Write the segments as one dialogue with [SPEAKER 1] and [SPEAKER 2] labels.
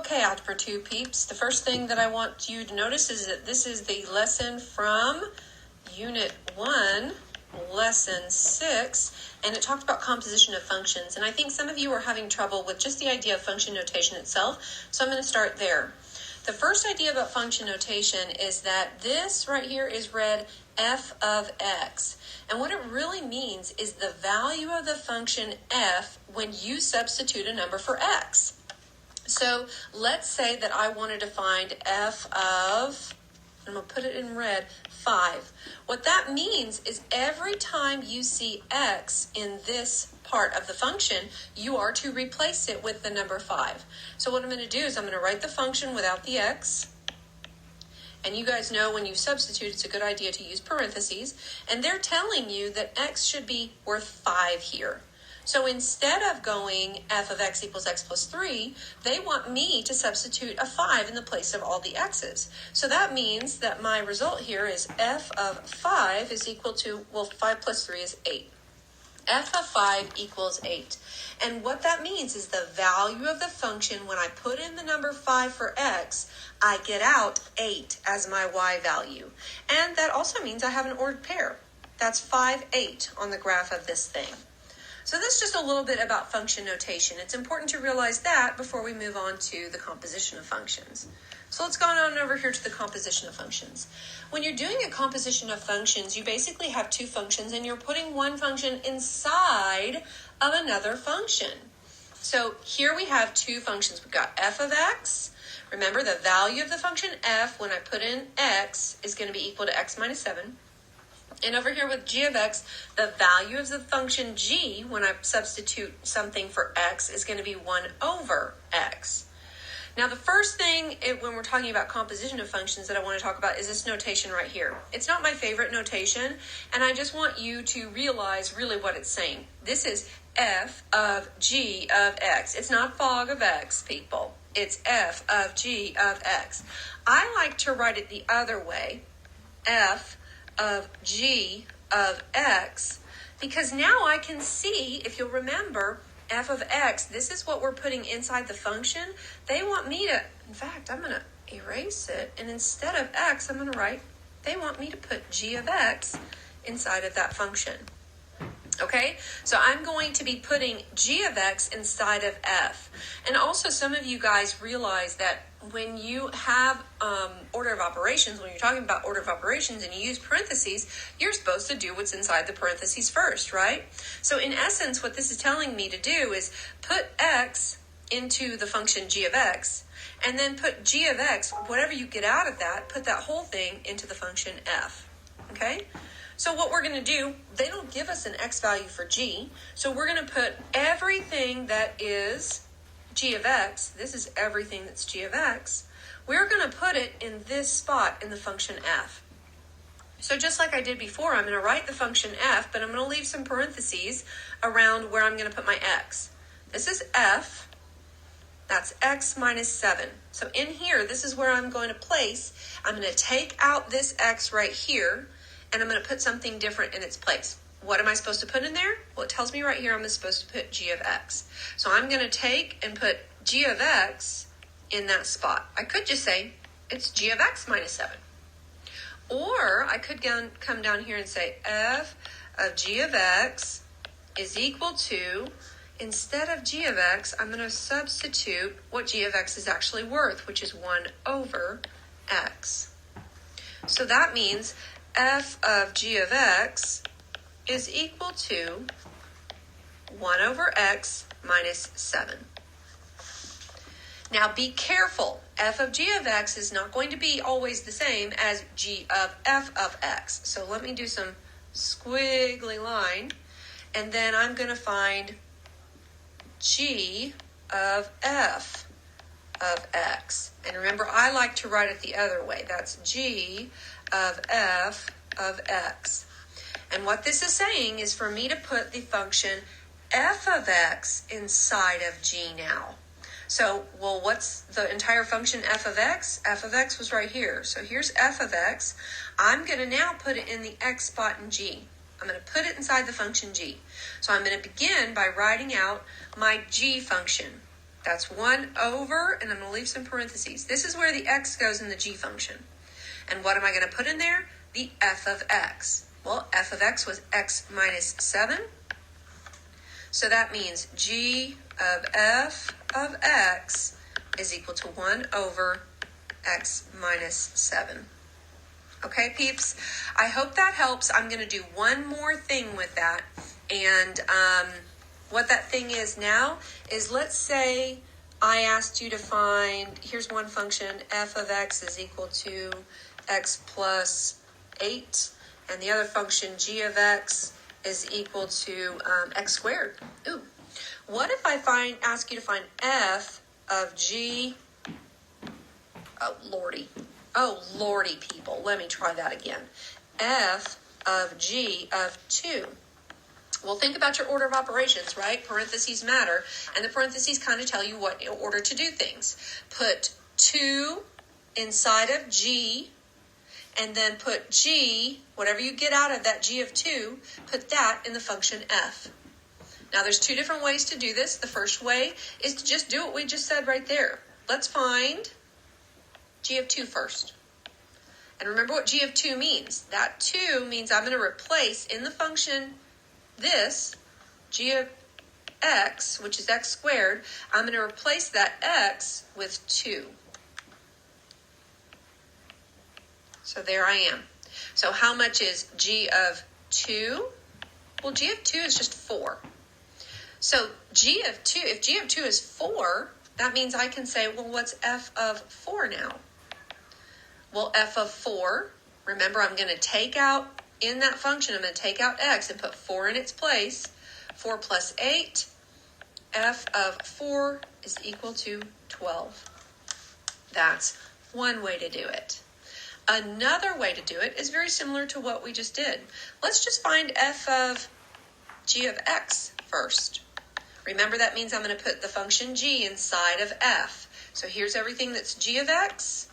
[SPEAKER 1] Okay, Algebra 2 peeps, the first thing that I want you to notice is that this is the lesson from Unit 1, Lesson 6, and it talked about composition of functions. And I think some of you are having trouble with just the idea of function notation itself, so I'm going to start there. The first idea about function notation is that this right here is read f of x. And what it really means is the value of the function f when you substitute a number for x. So let's say that I wanted to find f of, I'm going to put it in red, 5. What that means is every time you see x in this part of the function, you are to replace it with the number 5. So what I'm going to do is I'm going to write the function without the x. And you guys know when you substitute, it's a good idea to use parentheses. And they're telling you that x should be worth 5 here. So instead of going f of x equals x plus 3, they want me to substitute a 5 in the place of all the x's. So that means that my result here is f of 5 is equal to, well, 5 plus 3 is 8. F of 5 equals 8. And what that means is the value of the function, when I put in the number 5 for x, I get out 8 as my y value. And that also means I have an ordered pair. That's 5, 8 on the graph of this thing. So that's just a little bit about function notation. It's important to realize that before we move on to the composition of functions. So let's go on over here to the composition of functions. When you're doing a composition of functions, you basically have two functions and you're putting one function inside of another function. So here we have two functions. We've got f of x. Remember, the value of the function f when I put in x is going to be equal to x minus 7. And over here with g of x, the value of the function g, when I substitute something for x, is going to be 1 over x. Now, the first thing when we're talking about composition of functions that I want to talk about is this notation right here. It's not my favorite notation, and I just want you to realize really what it's saying. This is f of g of x. It's not fog of x, people. It's f of g of x. I like to write it the other way, f of g of x, because now I can see, if you'll remember, f of x, this is what we're putting inside the function. They want me to, in fact, I'm going to erase it, and instead of x, I'm going to write, they want me to put g of x inside of that function. Okay, so I'm going to be putting g of x inside of f. And also some of you guys realize that when you have order of operations, when you're talking about order of operations and you use parentheses, you're supposed to do what's inside the parentheses first, right? So in essence, what this is telling me to do is put x into the function g of x, and then put g of x, whatever you get out of that, put that whole thing into the function f, okay? So what we're going to do, they don't give us an x value for g, so we're going to put everything that is g of x, this is everything that's g of x, we're going to put it in this spot in the function f. So just like I did before, I'm going to write the function f, but I'm going to leave some parentheses around where I'm going to put my x. This is f, that's x minus 7. So in here, this is where I'm going to place, I'm going to take out this x right here, and I'm going to put something different in its place. What am I supposed to put in there? Well, it tells me right here I'm supposed to put g of x. So I'm going to take and put g of x in that spot. I could just say it's g of x minus 7. Or I could come down here and say f of g of x is equal to, instead of g of x, I'm going to substitute what g of x is actually worth, which is 1 over x. So that means f of g of x is equal to 1 over x minus 7. Now be careful. F of g of x is not going to be always the same as g of f of x. So let me do some squiggly line, and then I'm going to find g of f of x. And remember, I like to write it the other way. That's g of f of x. And what this is saying is for me to put the function f of x inside of g now. So, well, what's the entire function f of x? F of x was right here. So here's f of x. I'm going to now put it in the x spot in g. I'm going to put it inside the function g. So I'm going to begin by writing out my g function. That's 1 over, and I'm going to leave some parentheses. This is where the x goes in the g function. And what am I going to put in there? The f of x. Well, f of x was x minus 7. So that means g of f of x is equal to 1 over x minus 7. Okay, peeps? I hope that helps. I'm going to do one more thing with that. And what that thing is now is, let's say I asked you to find, here's one function, f of x is equal to x plus 8. And the other function, g of x, is equal to x squared. Ooh. What if I ask you to find f of g? Oh, lordy. Oh, lordy, people. Let me try that again. F of g of 2. Well, think about your order of operations, right? Parentheses matter, and the parentheses kind of tell you what order to do things. Put 2 inside of g, and then put g, whatever you get out of that g of 2, put that in the function f. Now, there's two different ways to do this. The first way is to just do what we just said right there. Let's find g of 2 first. And remember what g of 2 means. That 2 means I'm going to replace in the function this, g of x, which is x squared, I'm going to replace that x with 2. So there I am. So how much is g of 2? Well, g of 2 is just 4. So g of 2, if g of 2 is 4, that means I can say, well, what's f of 4 now? Well, f of 4, remember, I'm going to take out, in that function, I'm going to take out x and put 4 in its place. 4 plus 8, f of 4 is equal to 12. That's one way to do it. Another way to do it is very similar to what we just did. Let's just find f of g of x first. Remember, that means I'm going to put the function g inside of f. So here's everything that's g of x.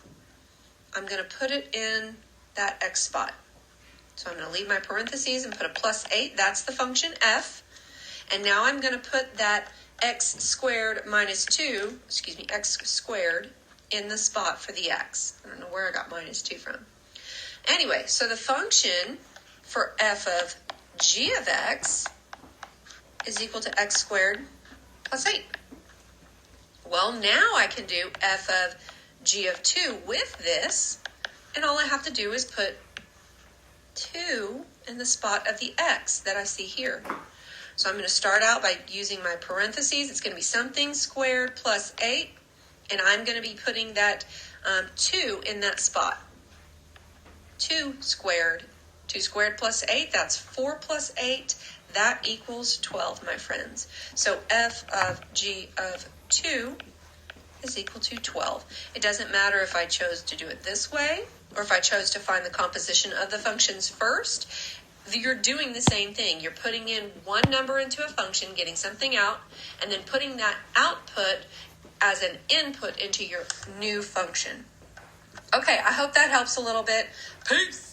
[SPEAKER 1] I'm going to put it in that x spot. So I'm going to leave my parentheses and put a plus 8. That's the function f. And now I'm going to put that x squared minus 2, x squared in the spot for the x. I don't know where I got minus 2 from. Anyway, so the function for f of g of x is equal to x squared plus 8. Well, now I can do f of g of 2 with this, and all I have to do is put 2 in the spot of the x that I see here. So I'm going to start out by using my parentheses. It's going to be something squared plus 8, and I'm going to be putting that 2 in that spot. 2 squared. 2 squared plus 8, that's 4 plus 8. That equals 12, my friends. So f of g of 2 is equal to 12. It doesn't matter if I chose to do it this way or if I chose to find the composition of the functions first. You're doing the same thing. You're putting in one number into a function, getting something out, and then putting that output as an input into your new function. Okay, I hope that helps a little bit. Peace!